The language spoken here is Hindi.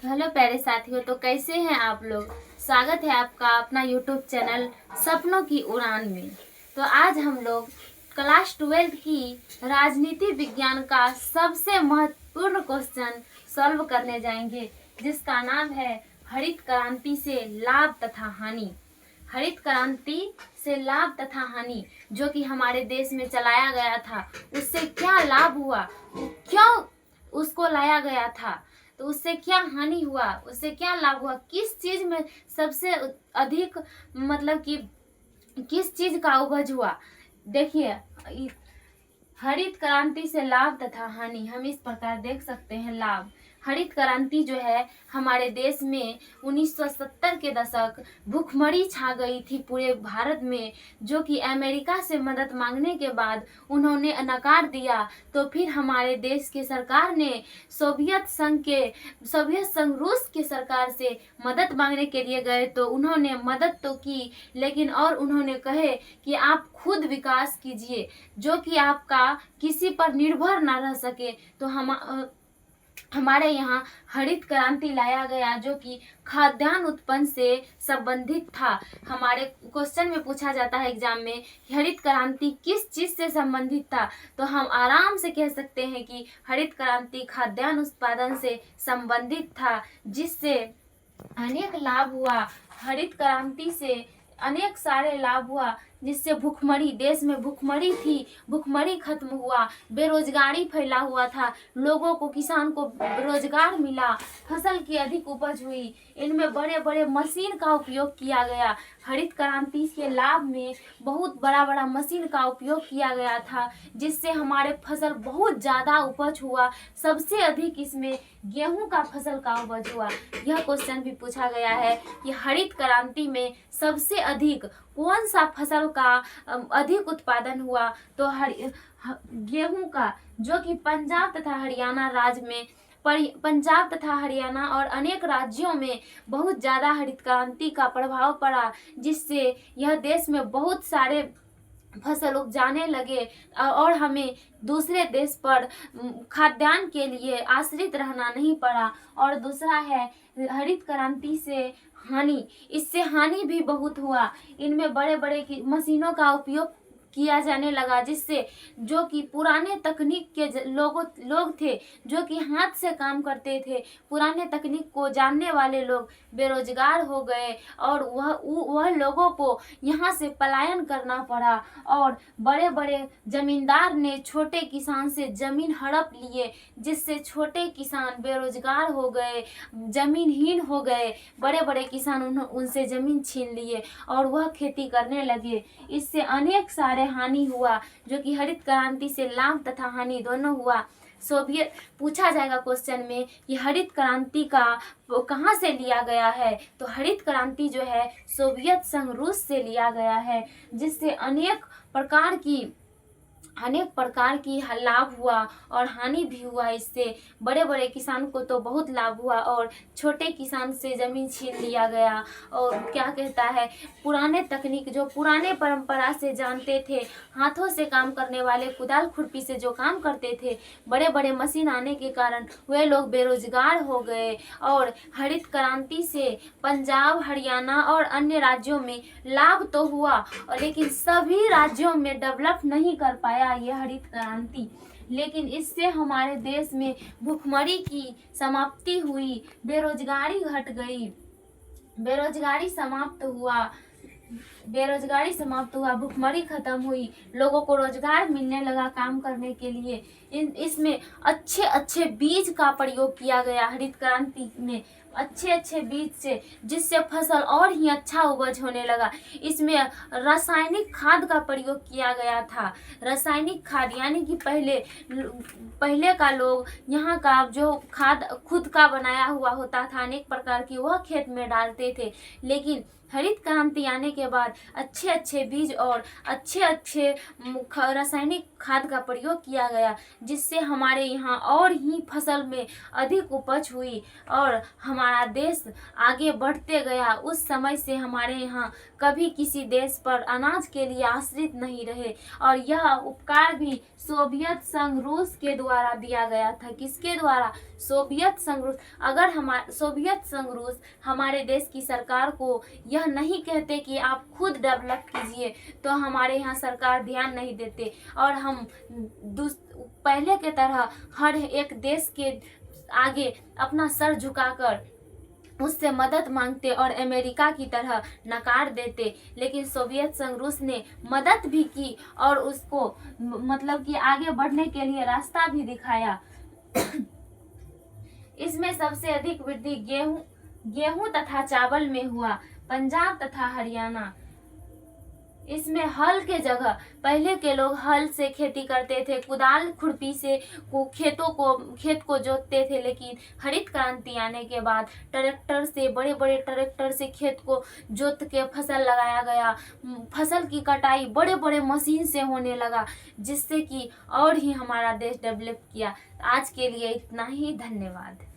तो हेलो प्यारे साथियों, तो कैसे हैं आप लोग। स्वागत है आपका अपना यूट्यूब चैनल सपनों की उड़ान में। तो आज हम लोग क्लास 12 की राजनीति विज्ञान का सबसे महत्वपूर्ण क्वेश्चन सॉल्व करने जाएंगे, जिसका नाम है हरित क्रांति से लाभ तथा हानि। हरित क्रांति से लाभ तथा हानि जो कि हमारे देश में चलाया गया था, उससे क्या लाभ हुआ, क्यों उसको लाया गया था, तो उससे क्या हानि हुआ, उससे क्या लाभ हुआ, किस चीज में सबसे अधिक मतलब कि किस चीज का उपज हुआ। देखिए, हरित क्रांति से लाभ तथा हानि हम इस प्रकार देख सकते हैं। लाभ, हरित क्रांति जो है हमारे देश में 1970 के दशक भूखमरी छा गई थी पूरे भारत में, जो कि अमेरिका से मदद मांगने के बाद उन्होंने नकार दिया। तो फिर हमारे देश की सरकार ने सोवियत संघ रूस की सरकार से मदद मांगने के लिए गए, तो उन्होंने मदद तो की, लेकिन और उन्होंने कहे कि आप खुद विकास कीजिए जो कि आपका किसी पर निर्भर ना रह सके। तो हमारे यहाँ हरित क्रांति लाया गया, जो कि खाद्यान्न उत्पन्न से संबंधित था। हमारे क्वेश्चन में पूछा जाता है एग्जाम में कि हरित क्रांति किस चीज से संबंधित था, तो हम आराम से कह सकते हैं कि हरित क्रांति खाद्यान्न उत्पादन से संबंधित था, जिससे अनेक लाभ हुआ। हरित क्रांति से अनेक सारे लाभ हुआ, जिससे भूखमरी, देश में भूखमरी थी, भूखमरी खत्म हुआ, बेरोजगारी फैला हुआ था, लोगों को, किसान को रोजगार मिला, फसल की अधिक उपज हुई। इनमें बड़े बड़े मशीन का उपयोग किया गया। हरित क्रांति के लाभ में बहुत बड़ा बड़ा मशीन का उपयोग किया गया था, जिससे हमारे फसल बहुत ज़्यादा उपज हुआ। सबसे अधिक इसमें गेहूं का फसल का उपज हुआ। यह क्वेश्चन भी पूछा गया है कि हरित क्रांति में सबसे अधिक कौन सा फसल का अधिक उत्पादन हुआ, तो गेहूं का, जो कि पंजाब तथा हरियाणा राज्य में, पंजाब तथा हरियाणा और अनेक राज्यों में बहुत ज़्यादा हरित क्रांति का प्रभाव पड़ा, जिससे यह देश में बहुत सारे फसल उपजाने लगे और हमें दूसरे देश पर खाद्यान्न के लिए आश्रित रहना नहीं पड़ा। और दूसरा है हरित क्रांति से हानि, इससे हानि भी बहुत हुआ। इनमें बड़े बड़े मशीनों का उपयोग किया जाने लगा, जिससे जो कि पुराने तकनीक के लोग थे, जो कि हाथ से काम करते थे, पुराने तकनीक को जानने वाले लोग बेरोजगार हो गए और वह लोगों को यहाँ से पलायन करना पड़ा। और बड़े बड़े जमींदार ने छोटे किसान से जमीन हड़प लिए, जिससे छोटे किसान बेरोजगार हो गए, जमीनहीन हो गए। बड़े बड़े किसान उनसे जमीन छीन लिए और वह खेती करने लगे। इससे अनेक सारे हानि हुआ, जो कि हरित क्रांति से लाभ तथा हानि दोनों हुआ। सोवियत पूछा जाएगा क्वेश्चन में कि हरित क्रांति का कहाँ से लिया गया है, तो हरित क्रांति जो है सोवियत संघ रूस से लिया गया है, जिससे अनेक प्रकार की लाभ हुआ और हानि भी हुआ। इससे बड़े बड़े किसान को तो बहुत लाभ हुआ और छोटे किसान से जमीन छीन लिया गया। और क्या कहता है, पुराने तकनीक जो पुराने परंपरा से जानते थे, हाथों से काम करने वाले, कुदाल खुरपी से जो काम करते थे, बड़े बड़े मशीन आने के कारण वे लोग बेरोजगार हो गए। और हरित क्रांति से पंजाब, हरियाणा और अन्य राज्यों में लाभ तो हुआ, लेकिन सभी राज्यों में डेवलप नहीं कर पाया यह हरित क्रांति। लेकिन इससे हमारे देश में भूखमरी की समाप्ति हुई, बेरोजगारी घट गई, बेरोजगारी समाप्त हुआ, भूखमरी खत्म हुई, लोगों को रोजगार मिलने लगा काम करने के लिए। इसमें अच्छे अच्छे बीज का प्रयोग किया गया हरित क्रांति में, अच्छे अच्छे बीज से, जिससे फसल और ही अच्छा उपज होने लगा। इसमें रासायनिक खाद का प्रयोग किया गया था। रासायनिक खाद यानी कि पहले का लोग यहाँ का जो खाद खुद का बनाया हुआ होता था अनेक प्रकार की, वह खेत में डालते थे। लेकिन हरित क्रांति आने के बाद अच्छे अच्छे बीज और अच्छे अच्छे रासायनिक खाद का प्रयोग किया गया, जिससे हमारे यहाँ और ही फसल में अधिक उपज हुई और हमारे हमारा देश आगे बढ़ते गया, उस समय से हमारे यहाँ कभी किसी देश पर अनाज के लिए आश्रित नहीं रहे। और यह उपकार भी सोवियत संघ रूस के द्वारा दिया गया था। किसके द्वारा? सोवियत संघ रूस। अगर हमारे सोवियत संघ रूस हमारे देश की सरकार को यह नहीं कहते कि आप खुद डेवलप कीजिए, तो हमारे यहाँ सरकार ध्यान नहीं देते और हम पहले के तरह हर एक देश के आगे अपना सर झुकाकर उससे मदद मांगते और अमेरिका की तरह नकार देते। लेकिन सोवियत संघ रूस ने मदद भी की और उसको मतलब कि आगे बढ़ने के लिए रास्ता भी दिखाया। इसमें सबसे अधिक वृद्धि गेहूं तथा चावल में हुआ। पंजाब तथा हरियाणा, इसमें हल के जगह पहले के लोग हल से खेती करते थे, कुदाल खुरपी से खेत को जोतते थे। लेकिन हरित क्रांति आने के बाद ट्रैक्टर से, बड़े बड़े ट्रैक्टर से खेत को जोत के फसल लगाया गया। फसल की कटाई बड़े बड़े मशीन से होने लगा, जिससे कि और ही हमारा देश डेवलप किया। आज के लिए इतना ही, धन्यवाद।